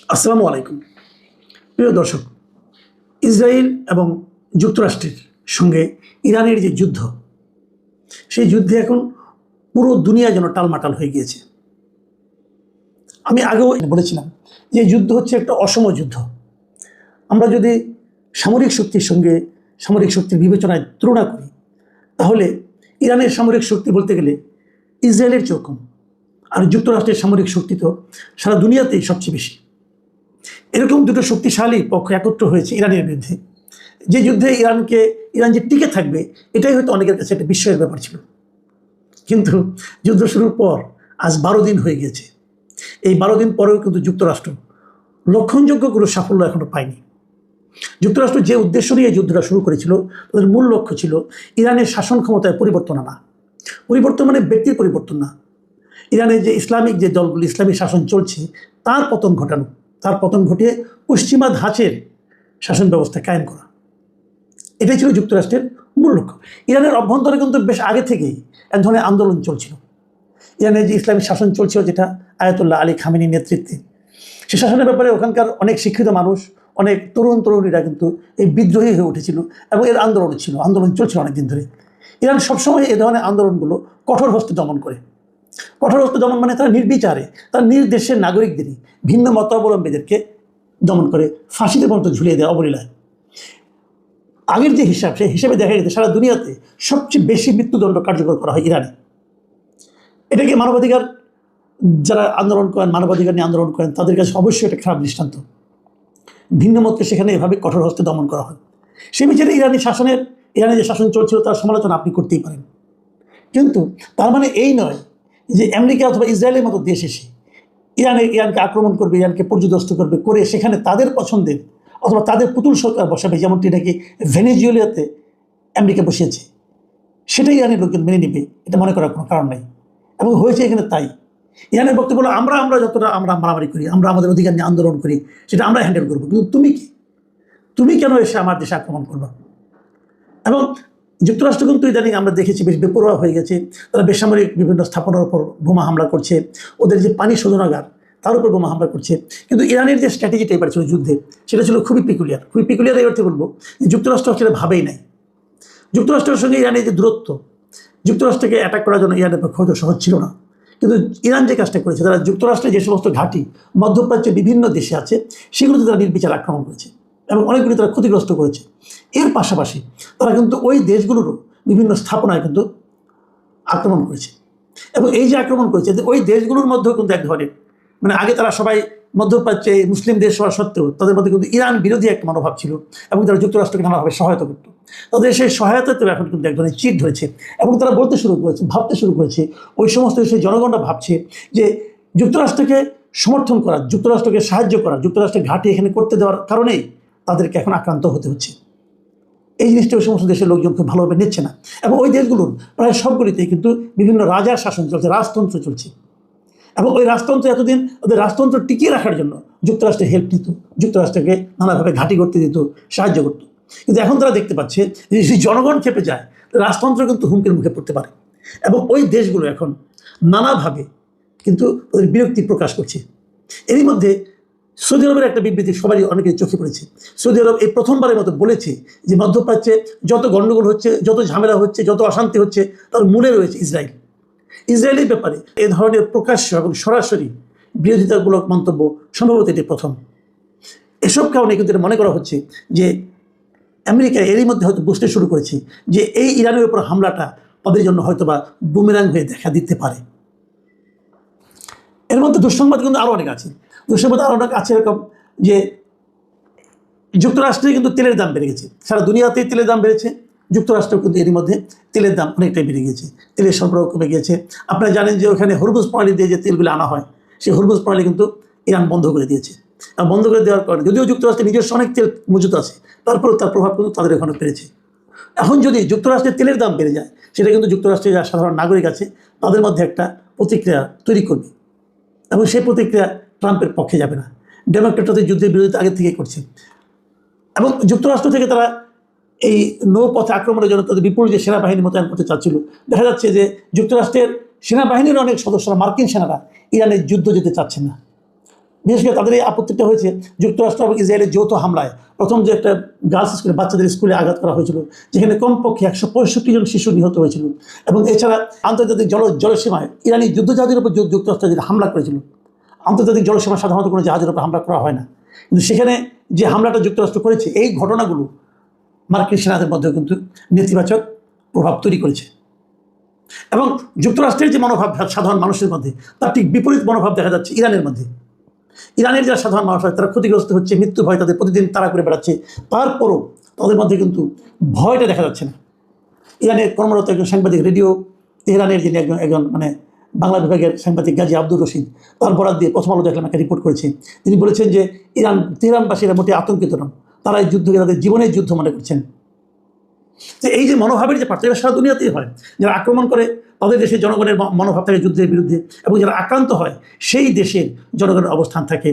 আসসালামু আলাইকুম। প্রিয় দর্শক, ইসরায়েল এবং যুক্তরাষ্ট্রের সঙ্গে ইরানের যে যুদ্ধ, সেই যুদ্ধে এখন পুরো দুনিয়া যেন টালমাটাল হয়ে গিয়েছে। আমি আগেও বলেছিলাম যে যুদ্ধ হচ্ছে একটা অসম যুদ্ধ। আমরা যদি সামরিক শক্তির সঙ্গে সামরিক শক্তির বিবেচনায় তুলনা করি, তাহলে ইরানের সামরিক শক্তি বলতে গেলে ইসরায়েলের চেয়েও কম, আর যুক্তরাষ্ট্রের সামরিক শক্তি তো সারা দুনিয়াতেই সবচেয়ে বেশি। এরকম দুটো শক্তিশালী পক্ষ একত্র হয়েছে ইরানের বিরুদ্ধে। যে যুদ্ধে ইরান যে টিকে থাকবে, এটাই হয়তো অনেকের কাছে একটা বিস্ময়ের ব্যাপার ছিল। কিন্তু যুদ্ধ শুরুর পর আজ 12 দিন হয়ে গিয়েছে। এই 12 দিন পরেও কিন্তু যুক্তরাষ্ট্র লক্ষণযোগ্য কোনো সাফল্য এখনো পায়নি। যুক্তরাষ্ট্র যে উদ্দেশ্য নিয়ে যুদ্ধটা শুরু করেছিল, তাদের মূল লক্ষ্য ছিল ইরানের শাসন ক্ষমতায় পরিবর্তন আনা। পরিবর্তন মানে ব্যক্তির পরিবর্তন না, ইরানের যে ইসলামিক যে দলগুলি ইসলামিক শাসন চলছে তার পতন ঘটানো, তার পতন ঘটিয়ে পশ্চিমা ধাঁচের শাসন ব্যবস্থা কায়েম করা। এটাই ছিল যুক্তরাষ্ট্রের মূল লক্ষ্য। ইরানের অভ্যন্তরে কিন্তু বেশ আগে থেকেই এক ধরনের আন্দোলন চলছিল। ইরানের যে ইসলামিক শাসন চলছিল, যেটা আয়াতুল্লাহ আলী খামেনির নেতৃত্বে, সে শাসনের ব্যাপারে ওখানকার অনেক শিক্ষিত মানুষ, অনেক তরুণীরা কিন্তু এই বিদ্রোহী হয়ে উঠেছিল এবং এর আন্দোলন চলছিল অনেকদিন ধরে। ইরান সবসময় এই ধরনের আন্দোলনগুলো কঠোর হস্তে দমন করে। কঠোর হস্তে দমন মানে তারা নির্বিচারে তার নিজ দেশের নাগরিকদেরই, ভিন্ন মতাবলম্বীদেরকে দমন করে ফাঁসিতে পর্যন্ত ঝুলিয়ে দেয় অবলীলায়। আগের যে হিসাব, সেই হিসেবে দেখা গেছে সারা দুনিয়াতে সবচেয়ে বেশি মৃত্যুদণ্ড কার্যকর করা হয় ইরানে। এটাকে মানবাধিকার যারা আন্দোলন করেন, মানবাধিকার নিয়ে আন্দোলন করেন, তাদের কাছে অবশ্যই একটা খারাপ দৃষ্টান্ত। ভিন্ন মতকে সেখানে এভাবে কঠোর হস্তে দমন করা হয়। সে বিচারে ইরানে যে শাসন চলছিল তার সমালোচনা আপনি করতেই পারেন, কিন্তু তার মানে এই নয় যে আমেরিকা অথবা ইসরায়েলের মতো দেশ এসে ইরানকে আক্রমণ করবে, ইরানকে পর্যদস্ত করবে, করে সেখানে তাদের পছন্দের অথবা তাদের পুতুল সরকার বসাবে, যেমনটি নাকি ভেনেজুয়েলাতে আমেরিকা বসিয়েছে। সেটাই ইরানের লোকজন মেনে নেবে, এটা মনে করার কোনো কারণ নেই। এবং হয়েছে এখানে তাই। ইরানের বক্তব্য হলো, আমরা যতটা আমরা মারামারি করি, আমরা আমাদের অধিকার নিয়ে আন্দোলন করি, সেটা আমরা হ্যান্ডেল করবো, কিন্তু তুমি কেন এসে আমার দেশে আক্রমণ করবা? এবং যুক্তরাষ্ট্র কিন্তু ইদানিং আমরা দেখেছি বেশ বেপরোয়া হয়ে গেছে। তারা বেসামরিক বিভিন্ন স্থাপনার উপর বোমা হামলা করছে, ওদের যে পানি শোধনাগার তার উপর বোমা হামলা করছে। কিন্তু ইরানের যে স্ট্র্যাটেজিটা এবার ছিল যুদ্ধে, সেটা ছিল খুবই পিকুলিয়ার। এই অর্থে বলবো যে যুক্তরাষ্ট্র সেটা ভাবেই নাই। যুক্তরাষ্ট্রের সঙ্গে ইরানের যে দূরত্ব, যুক্তরাষ্ট্রকে অ্যাটাক করার জন্য ইরানের পক্ষে হয়তো সহজ ছিল না, কিন্তু ইরান যে কাজটা করেছে, তারা যুক্তরাষ্ট্রের যে সমস্ত ঘাঁটি মধ্যপ্রাচ্যের বিভিন্ন দেশে আছে, সেগুলোতে তারা নির্বিচার আক্রমণ করেছে এবং অনেকগুলি তারা ক্ষতিগ্রস্ত করেছে। এর পাশাপাশি তারা কিন্তু ওই দেশগুলোরও বিভিন্ন স্থাপনায় কিন্তু আক্রমণ করেছে। এবং এই যে আক্রমণ করেছে, ওই দেশগুলোর মধ্যেও কিন্তু এক ধরনের, মানে আগে তারা সবাই মধ্যপ্রাচ্যে মুসলিম দেশ হওয়া সত্ত্বেও তাদের মধ্যে কিন্তু ইরান বিরোধী একটা মনোভাব ছিল এবং তারা যুক্তরাষ্ট্রকে নানাভাবে সহায়তা করত। তাদের সেই সহায়তাতেও এখন কিন্তু এক ধরনের চিট ধরেছে এবং তারা ভাবতে শুরু করেছে, ওই সমস্ত দেশের জনগণরা ভাবছে যে যুক্তরাষ্ট্রকে সমর্থন করা, যুক্তরাষ্ট্রকে সাহায্য করা, যুক্তরাষ্ট্রের ঘাঁটি এখানে করতে দেওয়ার কারণেই তাদেরকে এখন আক্রান্ত হতে হচ্ছে। এই জিনিসটা ওই সমস্ত দেশের লোকজন খুব ভালোভাবে নিচ্ছে না। এবং ওই দেশগুলোর প্রায় সবগুলিতেই কিন্তু বিভিন্ন রাজার শাসন চলছে, রাজতন্ত্র চলছে। এবং ওই রাজতন্ত্র এতদিন ওদের রাজতন্ত্র টিকিয়ে রাখার জন্য যুক্তরাষ্ট্রের হেল্প নিত, যুক্তরাষ্ট্রকে নানাভাবে ঘাঁটি করতে দিত, সাহায্য করত। কিন্তু এখন তারা দেখতে পাচ্ছে যে যদি জনগণ খেপে যায়, রাজতন্ত্র কিন্তু হুমকির মুখে পড়তে পারে। এবং ওই দেশগুলো এখন নানাভাবে কিন্তু ওদের বিরক্তি প্রকাশ করছে। এরই মধ্যে সৌদি আরবের একটা বিবৃতি সবারই অনেকের চোখে পড়েছে। সৌদি আরব এই প্রথমবারের মতো বলেছে যে মধ্যপ্রাচ্যে যত গণ্ডগোল হচ্ছে, যত ঝামেলা হচ্ছে, যত অশান্তি হচ্ছে, তার মূলে রয়েছে ইসরায়েলের ব্যাপারে এ ধরনের প্রকাশ্য এবং সরাসরি বিরোধিতামূলক মন্তব্য সম্ভবত এটি প্রথম। এসব কারণে কিন্তু এটা মনে করা হচ্ছে যে আমেরিকা এরই মধ্যে হয়তো বুঝতে শুরু করেছে যে এই ইরানের উপর হামলাটা তাদের জন্য হয়তোবা বুমেরাং হয়ে দেখা দিতে পারে। এর মধ্যে দুঃসংবাদ কিন্তু আরও অনেক আছে। এরকম যে যুক্তরাষ্ট্রে কিন্তু তেলের দাম বেড়ে গেছে, সারা দুনিয়াতেই তেলের দাম বেড়েছে। যুক্তরাষ্ট্রেও কিন্তু এরই মধ্যে তেলের দাম অনেকটাই বেড়ে গিয়েছে, তেলের সরবরাহ কমে গিয়েছে। আপনারা জানেন যে ওখানে হরমুজ প্রণালী দিয়ে যে তেলগুলো আনা হয়, সেই হরমুজ প্রণালী কিন্তু ইরান বন্ধ করে দিয়েছে। আর বন্ধ করে দেওয়ার কারণে যদিও যুক্তরাষ্ট্রের নিজস্ব অনেক তেল মজুত আছে, তারপরেও তার প্রভাব কিন্তু তাদের এখানে পেরেছে। এখন যদি যুক্তরাষ্ট্রের তেলের দাম বেড়ে যায়, সেটা কিন্তু যুক্তরাষ্ট্রের যারা সাধারণ নাগরিক আছে তাদের মধ্যে একটা প্রতিক্রিয়া তৈরি করবে এবং সেই প্রতিক্রিয়া ট্রাম্পের পক্ষে যাবে না। ডেমোক্রেটদের যুদ্ধের বিরোধিতা আগে থেকে করছে এবং যুক্তরাষ্ট্র থেকে তারা এই নৌপথে আক্রমণের জন্য তাদের বিপুল যে সেনাবাহিনী মোতায়েন করতে চাচ্ছিল। দেখা যাচ্ছে যে যুক্তরাষ্ট্রের সেনাবাহিনীর অনেক সদস্যরা, মার্কিন সেনারা ইরানের যুদ্ধ যেতে চাচ্ছেন না। বিশেষ করে তাদের এই আপত্তিটা হয়েছে যুক্তরাষ্ট্র এবং ইসরায়েলের যৌথ হামলায়। প্রথম যে একটা গার্লস স্কুলে বাচ্চাদের স্কুলে আঘাত করা হয়েছিল, যেখানে কমপক্ষে 165 জন শিশু নিহত হয়েছিল। এবং এছাড়া আন্তর্জাতিক জলসীমায় ইরানি যুদ্ধজাহাজের উপর যুক্তরাষ্ট্র যে হামলা করেছিল। আন্তর্জাতিক জলসীমা সাধারণত কোনো জাহাজের উপর হামলা করা হয় না, কিন্তু সেখানে যে হামলাটা যুক্তরাষ্ট্র করেছে, এই ঘটনাগুলো মার্কিন সেনাদের মধ্যে কিন্তু নেতিবাচক প্রভাব তৈরি করেছে। এবং যুক্তরাষ্ট্রের যে মনোভাব সাধারণ মানুষের মধ্যে, তার ঠিক বিপরীত মনোভাব দেখা যাচ্ছে ইরানের মধ্যে। ইরানের যারা সাধারণ মানুষ হয় তারা ক্ষতিগ্রস্ত হচ্ছে, মৃত্যু ভয় তাদের প্রতিদিন তাড়া করে বেড়াচ্ছে, তারপরও তাদের মধ্যে কিন্তু ভয়টা দেখা যাচ্ছে না। ইরানের কর্মরত একজন সাংবাদিক, রেডিও তেহরানের যিনি একজন মানে বাংলা বিভাগের সাংবাদিক গাজী আব্দুর রশিদ, তার বরাদ দিয়ে প্রথম আলো দেখলাম একটা রিপোর্ট করেছে। তিনি বলেছেন যে তেহরানবাসীরা মোটে আতঙ্কিত নন, তারা এই যুদ্ধকে তাদের জীবনের যুদ্ধ মনে করছেন। যে এই যে মনোভাবের যে পার্থক্য সারা দুনিয়াতেই হয়, যারা আক্রমণ করে তাদের দেশের জনগণের মনোভাব থাকে যুদ্ধের বিরুদ্ধে, এবং যারা আক্রান্ত হয় সেই দেশের জনগণের অবস্থান থাকে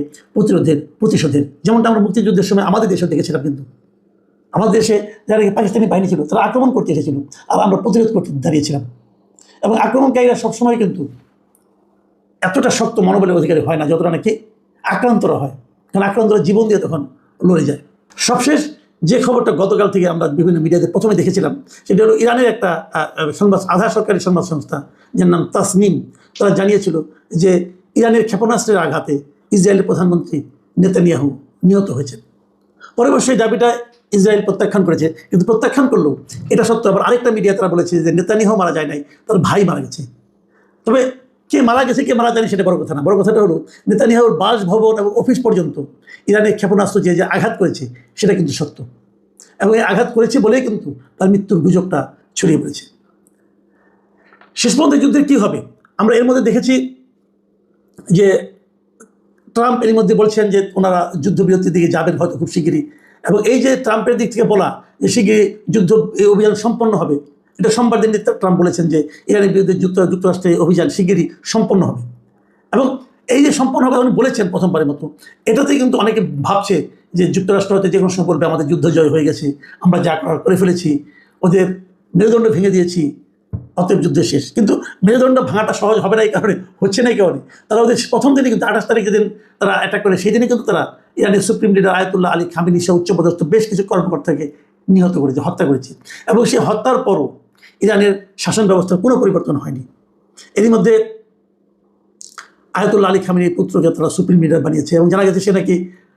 প্রতিশোধের। যেমনটা আমরা মুক্তিযুদ্ধের সময় আমাদের দেশেও দেখেছিলাম। কিন্তু আমাদের দেশে যারা পাকিস্তানি বাহিনী ছিল তারা আক্রমণ করতে এসেছিল, আর আমরা প্রতিরোধ করতে দাঁড়িয়েছিলাম। এবং আক্রমণকারীরা সবসময় কিন্তু এতটা শক্ত মনোবলের অধিকারী হয় না যতটা নাকি আক্রান্তরা হয়, কারণ আক্রান্তরা জীবন দিয়ে তখন লড়ে যায়। সবশেষ যে খবরটা গতকাল থেকে আমরা বিভিন্ন মিডিয়াতে প্রথমে দেখেছিলাম, সেটা হলো ইরানের একটা আধা সরকারি সংবাদ সংস্থা, যার নাম তাসনিম, তারা জানিয়েছিল যে ইরানের ক্ষেপণাস্ত্রের আঘাতে ইসরায়েলের প্রধানমন্ত্রী নেতানিয়াহু নিহত হয়েছেন। পরে সেই দাবিটা ইসরায়েল প্রত্যাখ্যান করেছে, কিন্তু প্রত্যাখ্যান করলেও এটা সত্ত্বেও আবার আরেকটা মিডিয়া তারা বলেছে যে নেতানিয়াহু মারা যায় নাই, তার ভাই মারা গেছে। তবে কে মারা গেছে কে মারা যায়নি সেটা বড় কথা না, বড় কথাটা হলো নেতানিয়াহুর বাসভবন এবং অফিস পর্যন্ত ইরানের ক্ষেপণাস্ত্র যে আঘাত করেছে সেটা কিন্তু সত্য, এবং এই আঘাত করেছে বলেই কিন্তু তার মৃত্যুর গুজবটা ছড়িয়ে পড়েছে। শেষ পর্যন্ত যুদ্ধের কী হবে আমরা এর মধ্যে দেখেছি যে ট্রাম্প এর মধ্যে বলছেন যে ওনারা যুদ্ধবিরতির দিকে যাবেন হয়তো খুব শিগগিরই, এবং এই যে ট্রাম্পের দিক থেকে বলা যে শিগগিরই এই অভিযান সম্পন্ন হবে, এটা সোমবার দিন ট্রাম্প বলেছেন যে ইরানের বিরুদ্ধে যুক্তরাষ্ট্রের অভিযান শিগগিরই সম্পন্ন হবে। এবং এই যে সম্পন্ন হবে উনি বলেছেন প্রথমবারের মতো, এটাতেই কিন্তু অনেকে ভাবছে যে যুক্তরাষ্ট্র হয়তো যে কোনো সময় বলবে আমাদের যুদ্ধ জয় হয়ে গেছে, আমরা যা করে ফেলেছি, ওদের মেরুদণ্ড ভেঙে দিয়েছি, অতএব যুদ্ধ শেষ। কিন্তু মেরুদণ্ড ভাঙাটা সহজ হবে না, এই কারণে হচ্ছে না, এই কারণে তারা ওদের প্রথম দিনে কিন্তু 28 তারিখ যেদিন তারা অ্যাটাক করে সেই দিনে কিন্তু তারা ইরানের supreme leader Ayatollah Ali Khamenei সহ উচ্চপদস্থ বেশ কিছু কর্মকর্তাকে নিহত করেছে, হত্যা করেছে। এবং সেই হত্যার পরও ইরানের শাসন ব্যবস্থার কোনো পরিবর্তন হয়নি। এরই মধ্যে আয়াতুল্লাহ আলী খামেনির পুত্রকে তারা সুপ্রিম লিডার বানিয়েছে, এবং জানা গেছে সে নাকি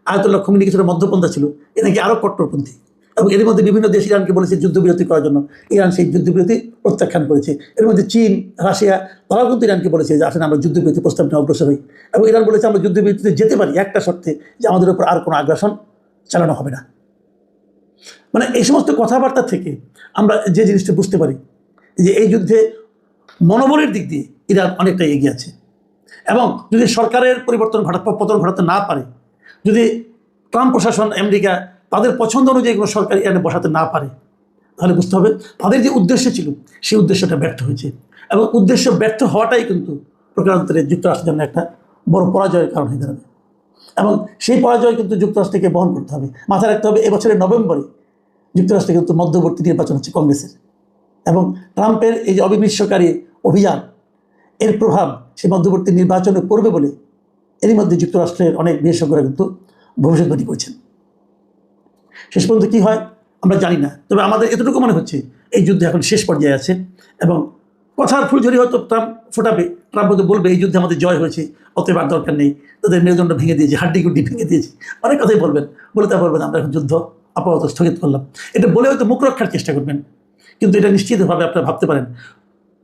আয়াতুল্লাহ খামেনি কিছুটা মধ্যপন্থা ছিল, এ নাকি আরও কট্টরপন্থী। এবং এর মধ্যে বিভিন্ন দেশ ইরানকে বলেছে যুদ্ধবিরতি করার জন্য, ইরান সেই যুদ্ধবিরতি প্রত্যাখ্যান করেছে। এর মধ্যে চীন, রাশিয়া, তারাও কিন্তু ইরানকে বলেছে যে আসলে আমরা যুদ্ধবিরতি প্রস্তাব নিয়ে অগ্রসর হই। এবং ইরান বলেছে আমরা যুদ্ধবিরতিতে যেতে পারি একটা শর্তে, যে আমাদের উপর আর কোনো আগ্রাসন চালানো হবে না। মানে এই সমস্ত কথাবার্তা থেকে আমরা যে জিনিসটা বুঝতে পারি যে এই যুদ্ধে মনোবলের দিক দিয়ে ইরান অনেকটা এগিয়ে আছে। এবং যদি সরকারের পতন ঘটাতে না পারে, যদি ট্রাম্প প্রশাসন, আমেরিকা তাদের পছন্দ অনুযায়ী কোনো সরকার ইরানে বসাতে না পারে, তাহলে বুঝতে হবে তাদের যে উদ্দেশ্য ছিল সেই উদ্দেশ্যটা ব্যর্থ হয়েছে। এবং উদ্দেশ্য ব্যর্থ হওয়াটাই কিন্তু প্রকারান্তরে যুক্তরাষ্ট্রের জন্য একটা বড় পরাজয়ের কারণ হয়ে দাঁড়াবে। এবং সেই পরাজয় কিন্তু যুক্তরাষ্ট্রকে বহন করতে হবে। মাথায় রাখতে হবে এবছরের নভেম্বরে যুক্তরাষ্ট্রে কিন্তু মধ্যবর্তী নির্বাচন হচ্ছে কংগ্রেসের, এবং ট্রাম্পের এই যে অবিমৃষ্যকারী অভিযান, এর প্রভাব সেই মধ্যবর্তী নির্বাচনে পড়বে বলে এরই মধ্যে যুক্তরাষ্ট্রের অনেক বিশেষজ্ঞরা কিন্তু ভবিষ্যৎবাণী করছেন। শেষ পর্যন্ত কী হয় আমরা জানি না, তবে আমাদের এতটুকু মনে হচ্ছে এই যুদ্ধ এখন শেষ পর্যায়ে আছে। এবং কথার ফুলঝুরি হয়তো ট্রাম্প ফোটাবে, ট্রাম্প হয়তো বলবে এই যুদ্ধে আমাদের জয় হয়েছে, অতএব আর দরকার নেই, তাদের মেরুদণ্ড ভেঙে দিয়েছি, হাড্ডিগুড্ডি ভেঙে দিয়েছি, অনেক কথাই বলবেন। বলে তা বলবেন আমরা এখন যুদ্ধ আপাতত স্থগিত করলাম, এটা বলে হয়তো মুখ রক্ষার চেষ্টা করবেন। কিন্তু এটা নিশ্চিতভাবে আপনারা ভাবতে পারেন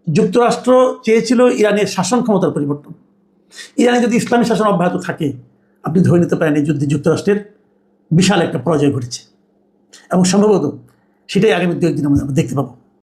যুক্তরাষ্ট্র চেয়েছিল ইরানের শাসন ক্ষমতার পরিবর্তন। ইরানে যদি ইসলামী শাসন অব্যাহত থাকে, আপনি ধরে নিতে পারেন এই যুদ্ধে যুক্তরাষ্ট্রের বিশাল একটা পরাজয় ঘটেছে, এবং সম্ভবত সেটাই আগামী 2 একদিন আমরা দেখতে পাবো।